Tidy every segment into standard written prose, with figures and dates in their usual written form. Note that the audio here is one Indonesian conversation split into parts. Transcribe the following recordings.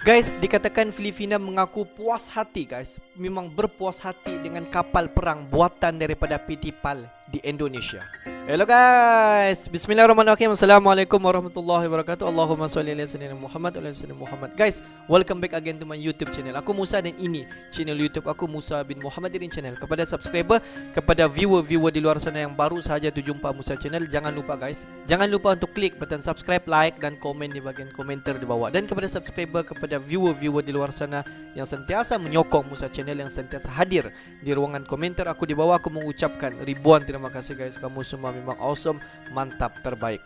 Guys, dikatakan Filipina mengaku puas hati guys. Memang berpuas hati dengan kapal perang buatan daripada PT PAL di Indonesia. Hello guys, bismillahirrahmanirrahim. Assalamualaikum warahmatullahi wabarakatuh. Allahumma salli ala sayyidina Muhammad wa ala sayyidina Muhammad. Guys, welcome back again to my YouTube channel. Aku Musa dan ini channel YouTube aku, Musa bin Muhammadirin Channel. Kepada subscriber, kepada viewer-viewer di luar sana yang baru sahaja tu jumpa Musa Channel, jangan lupa guys, jangan lupa untuk klik button subscribe, like dan komen di bahagian komentar di bawah. Dan kepada subscriber, kepada viewer-viewer di luar sana yang sentiasa menyokong Musa Channel, yang sentiasa hadir di ruangan komentar aku di bawah, aku mengucapkan ribuan terima kasih guys. Kamu semua memang awesome, mantap, terbaik.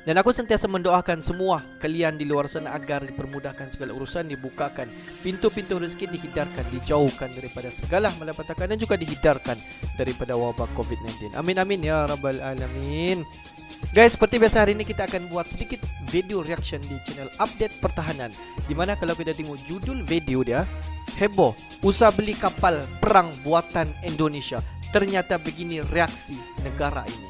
Dan aku sentiasa mendoakan semua kalian di luar sana agar dipermudahkan segala urusan, dibukakan pintu-pintu rezeki, dihindarkan, dijauhkan daripada segala malapetaka dan juga dihindarkan daripada wabak COVID-19. Amin amin ya rabbal alamin. Guys, seperti biasa hari ini kita akan buat sedikit video reaction di channel Update Pertahanan, dimana kalau kita tengok judul video dia, heboh, usaha beli kapal perang buatan Indonesia. Ternyata begini reaksi negara ini.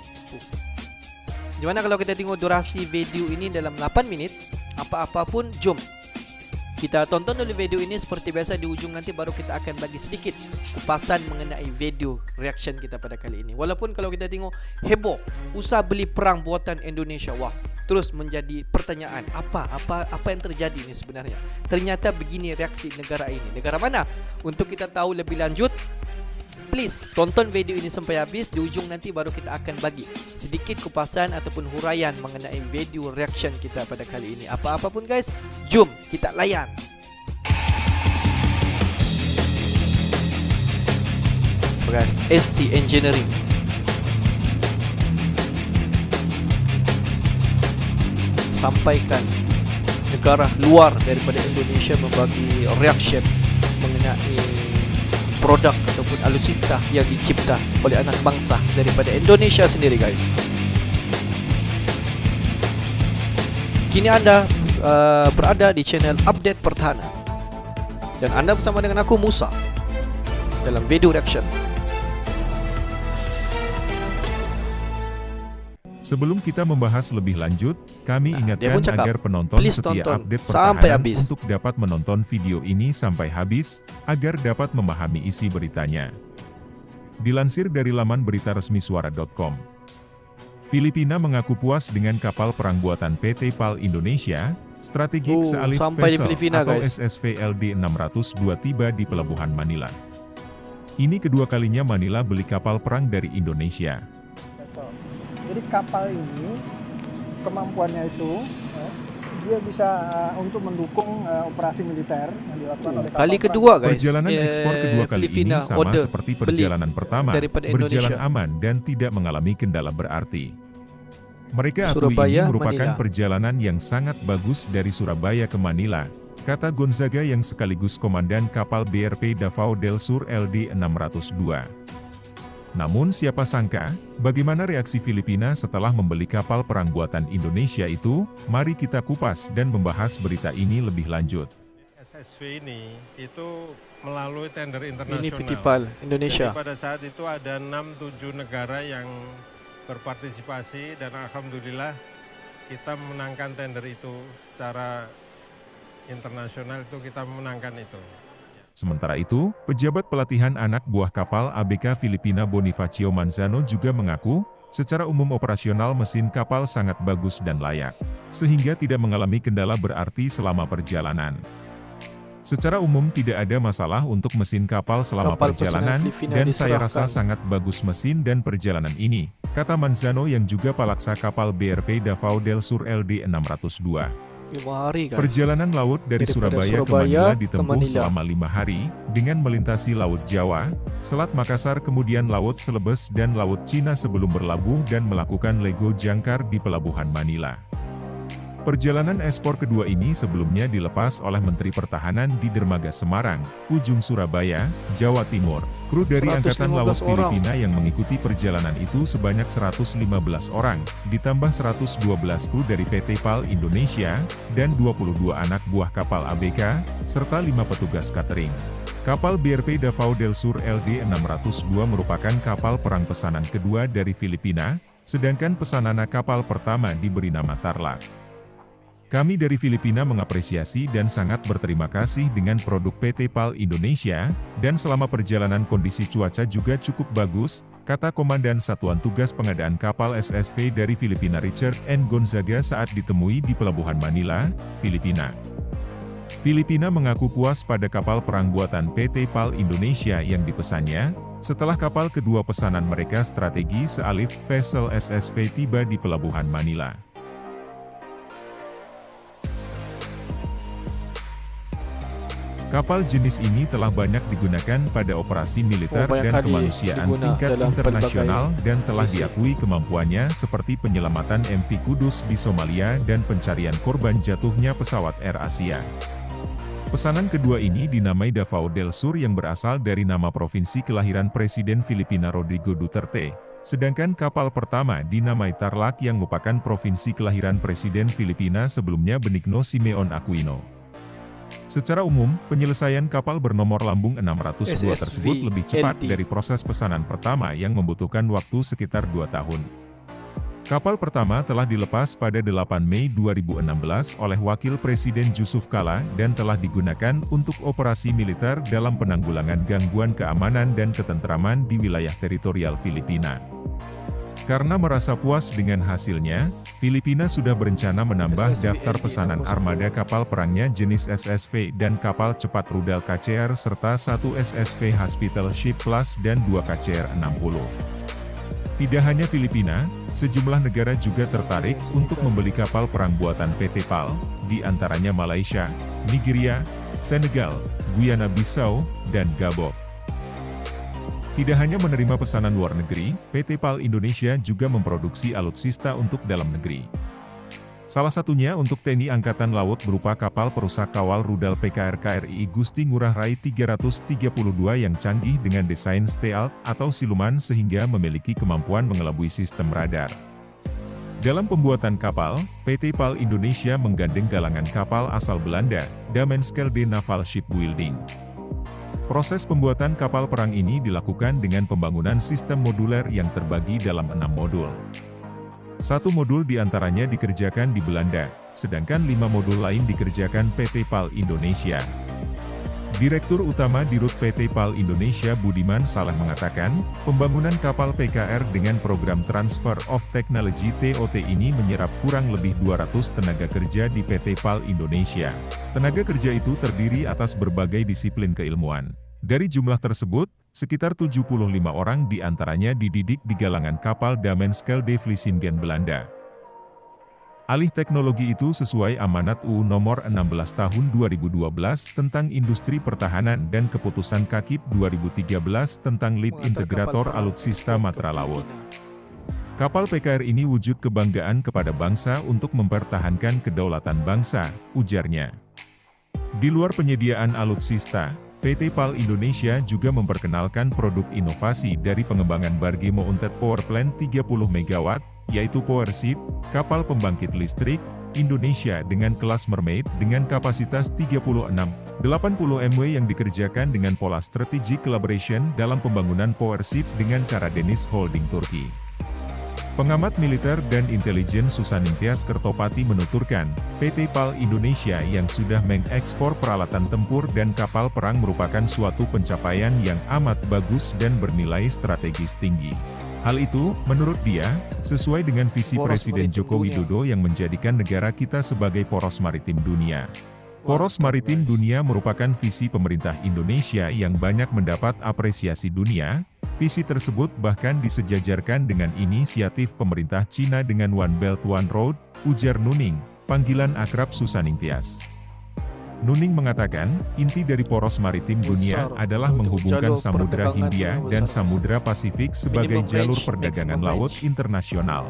Dimana kalau kita tengok durasi video ini dalam 8 minit, apa-apa pun, jom kita tonton dulu video ini. Seperti biasa di ujung nanti baru kita akan bagi sedikit kupasan mengenai video reaction kita pada kali ini. Walaupun kalau kita tengok heboh, usaha beli perang buatan Indonesia, wah, terus menjadi pertanyaan, apa yang terjadi ini sebenarnya. Ternyata begini reaksi negara ini. Negara mana? Untuk kita tahu lebih lanjut, please tonton video ini sampai habis. Di ujung nanti baru kita akan bagi sedikit kupasan ataupun huraian mengenai video reaction kita pada kali ini. Apa-apa pun guys, jom kita layan. Guys, ST Engineering sampaikan negara luar daripada Indonesia membagi reaction mengenai produk ataupun alutsista yang dicipta oleh anak bangsa daripada Indonesia sendiri guys. Kini anda berada di channel Update Pertahanan dan anda bersama dengan aku Musa dalam video reaction. Sebelum kita membahas lebih lanjut, kami ingatkan agar penonton setia Update sampai Pertahanan habis untuk dapat menonton video ini sampai habis, agar dapat memahami isi beritanya. Dilansir dari laman berita resmi suara.com, Filipina mengaku puas dengan kapal perang buatan PT PAL Indonesia, Strategic Sealift Vessel atau SSVLD 602 tiba di Pelabuhan Manila. Ini kedua kalinya Manila beli kapal perang dari Indonesia. Jadi kapal ini kemampuannya itu dia bisa untuk mendukung operasi militer yang dilakukan oleh kapal kali kedua guys. Perjalanan ekspor kedua kali ini sama seperti perjalanan pertama, berjalan aman dan tidak mengalami kendala berarti. Mereka akui ini merupakan perjalanan yang sangat bagus dari Surabaya ke Manila, kata Gonzaga yang sekaligus komandan kapal BRP Davao del Sur LD 602. Namun siapa sangka, bagaimana reaksi Filipina setelah membeli kapal perang buatan Indonesia itu? Mari kita kupas dan membahas berita ini lebih lanjut. SSV ini itu melalui tender internasional. Ini PT PAL Indonesia. Jadi pada saat itu ada 6-7 negara yang berpartisipasi dan alhamdulillah kita memenangkan tender itu secara internasional, itu kita memenangkan itu. Sementara itu, pejabat pelatihan anak buah kapal ABK Filipina Bonifacio Manzano juga mengaku, secara umum operasional mesin kapal sangat bagus dan layak, sehingga tidak mengalami kendala berarti selama perjalanan. Secara umum tidak ada masalah untuk mesin kapal selama perjalanan, dan saya rasa sangat bagus mesin dan perjalanan ini, kata Manzano yang juga palaksa kapal BRP Davao del Sur LD 602. 5 hari guys. Perjalanan laut dari Surabaya ke Manila ditempuh selama 5 hari, dengan melintasi Laut Jawa, Selat Makassar kemudian Laut Celebes dan Laut Cina sebelum berlabuh dan melakukan lego jangkar di Pelabuhan Manila. Perjalanan ekspor kedua ini sebelumnya dilepas oleh Menteri Pertahanan di Dermaga Semarang, ujung Surabaya, Jawa Timur. Kru dari Angkatan Laut Filipina yang mengikuti perjalanan itu sebanyak 115 orang, ditambah 112 kru dari PT PAL Indonesia, dan 22 anak buah kapal ABK, serta 5 petugas catering. Kapal BRP Davao del Sur LD 602 merupakan kapal perang pesanan kedua dari Filipina, sedangkan pesanan kapal pertama diberi nama Tarlac. Kami dari Filipina mengapresiasi dan sangat berterima kasih dengan produk PT PAL Indonesia, dan selama perjalanan kondisi cuaca juga cukup bagus, kata Komandan Satuan Tugas Pengadaan Kapal SSV dari Filipina Richard N. Gonzaga saat ditemui di Pelabuhan Manila, Filipina. Filipina mengaku puas pada kapal perang buatan PT PAL Indonesia yang dipesannya, setelah kapal kedua pesanan mereka strategi Sealif Vessel SSV tiba di Pelabuhan Manila. Kapal jenis ini telah banyak digunakan pada operasi militer dan kemanusiaan tingkat internasional dan telah diakui kemampuannya seperti penyelamatan MV Kudus di Somalia dan pencarian korban jatuhnya pesawat Air Asia. Pesanan kedua ini dinamai Davao del Sur yang berasal dari nama provinsi kelahiran Presiden Filipina Rodrigo Duterte, sedangkan kapal pertama dinamai Tarlac yang merupakan provinsi kelahiran Presiden Filipina sebelumnya Benigno Simeon Aquino. Secara umum, penyelesaian kapal bernomor lambung 602 tersebut lebih cepat dari proses pesanan pertama yang membutuhkan waktu sekitar 2 tahun. Kapal pertama telah dilepas pada 8 Mei 2016 oleh Wakil Presiden Jusuf Kalla dan telah digunakan untuk operasi militer dalam penanggulangan gangguan keamanan dan ketentraman di wilayah teritorial Filipina. Karena merasa puas dengan hasilnya, Filipina sudah berencana menambah daftar pesanan armada kapal perangnya jenis SSV dan kapal cepat rudal KCR serta 1 SSV Hospital Ship Plus dan 2 KCR 60. Tidak hanya Filipina, sejumlah negara juga tertarik untuk membeli kapal perang buatan PT PAL, di antaranya Malaysia, Nigeria, Senegal, Guyana Bissau, dan Gabon. Tidak hanya menerima pesanan luar negeri, PT PAL Indonesia juga memproduksi alutsista untuk dalam negeri. Salah satunya untuk TNI Angkatan Laut berupa kapal perusak kawal rudal PKR KRI Gusti Ngurah Rai 332 yang canggih dengan desain stealth atau siluman sehingga memiliki kemampuan mengelabui sistem radar. Dalam pembuatan kapal, PT PAL Indonesia menggandeng galangan kapal asal Belanda, Damenskelde Naval Shipbuilding. Proses pembuatan kapal perang ini dilakukan dengan pembangunan sistem moduler yang terbagi dalam 6 modul. 1 modul diantaranya dikerjakan di Belanda, sedangkan 5 modul lain dikerjakan PT PAL Indonesia. Direktur Utama Dirut PT PAL Indonesia Budiman Saleh mengatakan, pembangunan kapal PKR dengan program Transfer of Technology TOT ini menyerap kurang lebih 200 tenaga kerja di PT PAL Indonesia. Tenaga kerja itu terdiri atas berbagai disiplin keilmuan. Dari jumlah tersebut, sekitar 75 orang diantaranya dididik di galangan kapal Damenskelde Vlissingen Belanda. Alih teknologi itu sesuai amanat UU nomor 16 tahun 2012 tentang industri pertahanan dan keputusan KAKIP 2013 tentang Lead Integrator Alutsista Matra Laut. Kapal PKR ini wujud kebanggaan kepada bangsa untuk mempertahankan kedaulatan bangsa, ujarnya. Di luar penyediaan alutsista, PT PAL Indonesia juga memperkenalkan produk inovasi dari pengembangan Barge Mounted Power Plant 30 MW, yaitu Powership, kapal pembangkit listrik, Indonesia dengan kelas Mermaid dengan kapasitas 36,80 MW yang dikerjakan dengan pola strategic collaboration dalam pembangunan Powership dengan Karadeniz Holding Turki. Pengamat militer dan intelijen Susanintias Kertopati menuturkan, PT PAL Indonesia yang sudah mengekspor peralatan tempur dan kapal perang merupakan suatu pencapaian yang amat bagus dan bernilai strategis tinggi. Hal itu, menurut dia, sesuai dengan visi Presiden Joko Widodo yang menjadikan negara kita sebagai poros maritim dunia. Poros maritim dunia merupakan visi pemerintah Indonesia yang banyak mendapat apresiasi dunia. Visi tersebut bahkan disejajarkan dengan inisiatif pemerintah Cina dengan One Belt One Road, ujar Nuning, panggilan akrab Susanintias. Nuning mengatakan, inti dari poros maritim dunia adalah menghubungkan Samudra Hindia dan Samudra Pasifik sebagai jalur perdagangan laut internasional.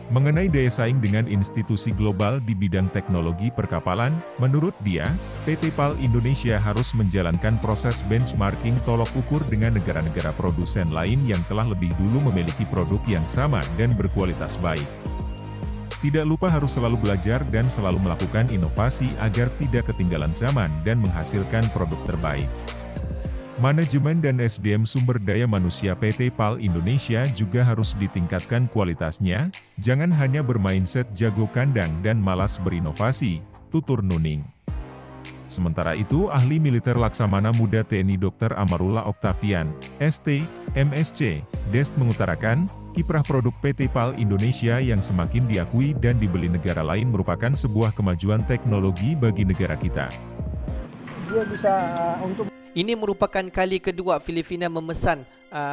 Mengenai daya saing dengan institusi global di bidang teknologi perkapalan, menurut dia, PT PAL Indonesia harus menjalankan proses benchmarking tolok ukur dengan negara-negara produsen lain yang telah lebih dulu memiliki produk yang sama dan berkualitas baik. Tidak lupa harus selalu belajar dan selalu melakukan inovasi agar tidak ketinggalan zaman dan menghasilkan produk terbaik. Manajemen dan SDM sumber daya manusia PT PAL Indonesia juga harus ditingkatkan kualitasnya, jangan hanya bermindset jago kandang dan malas berinovasi, tutur Nuning. Sementara itu, ahli militer Laksamana Muda TNI Dr. Amarullah Oktavian, ST, MSc, Dest mengutarakan, kiprah produk PT PAL Indonesia yang semakin diakui dan dibeli negara lain merupakan sebuah kemajuan teknologi bagi negara kita. Dia bisa untuk Ini merupakan kali kedua Filipina memesan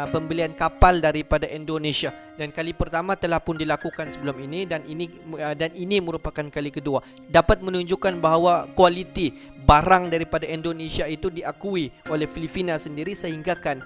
pembelian kapal daripada Indonesia, dan kali pertama telah pun dilakukan sebelum ini, dan ini merupakan kali kedua. Dapat menunjukkan bahawa kualiti barang daripada Indonesia itu diakui oleh Filipina sendiri, sehinggakan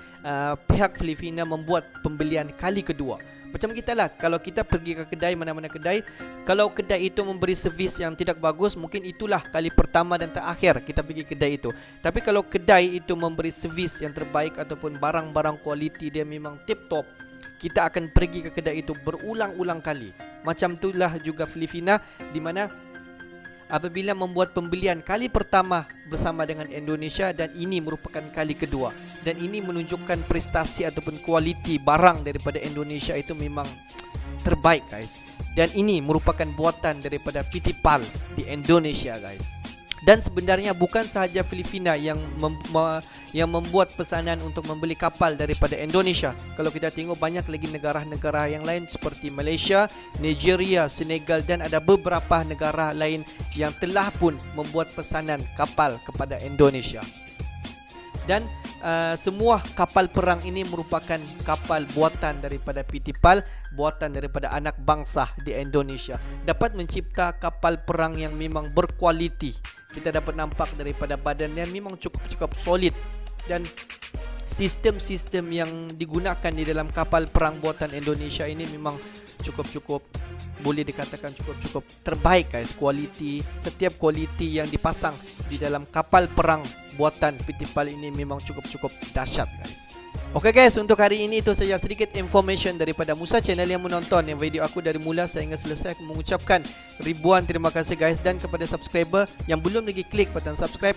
pihak Filipina membuat pembelian kali kedua. Macam kita lah, kalau kita pergi ke kedai, mana-mana kedai, kalau kedai itu memberi servis yang tidak bagus, mungkin itulah kali pertama dan terakhir kita pergi kedai itu. Tapi kalau kedai itu memberi servis yang terbaik ataupun barang-barang kualiti dia memang tip top, kita akan pergi ke kedai itu berulang-ulang kali. Macam itulah juga Filipina, di mana apabila membuat pembelian kali pertama bersama dengan Indonesia, dan ini merupakan kali kedua, dan ini menunjukkan prestasi ataupun kualiti barang daripada Indonesia itu memang terbaik guys. Dan ini merupakan buatan daripada PT PAL di Indonesia guys. Dan sebenarnya bukan sahaja Filipina yang membuat pesanan untuk membeli kapal daripada Indonesia. Kalau kita tengok banyak lagi negara-negara yang lain seperti Malaysia, Nigeria, Senegal, dan ada beberapa negara lain yang telah pun membuat pesanan kapal kepada Indonesia. Dan semua kapal perang ini merupakan kapal buatan daripada PT PAL, buatan daripada anak bangsa di Indonesia. Dapat mencipta kapal perang yang memang berkualiti. Kita dapat nampak daripada badannya memang cukup solid, dan sistem-sistem yang digunakan di dalam kapal perang buatan Indonesia ini memang cukup boleh dikatakan cukup terbaik guys. Kualiti, setiap kualiti yang dipasang di dalam kapal perang buatan PT PAL ini memang cukup dahsyat guys. Oke guys, untuk hari ini itu saja sedikit information daripada Musa Channel yang menonton yang video aku dari mula sehingga selesai. Aku mengucapkan ribuan terima kasih guys, dan kepada subscriber yang belum lagi klik button subscribe,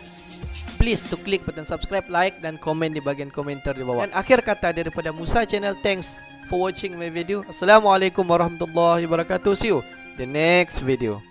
please to klik button subscribe, like dan komen di bahagian komentar di bawah. Dan akhir kata daripada Musa Channel, thanks for watching my video. Assalamualaikum warahmatullahi wabarakatuh. See you the next video.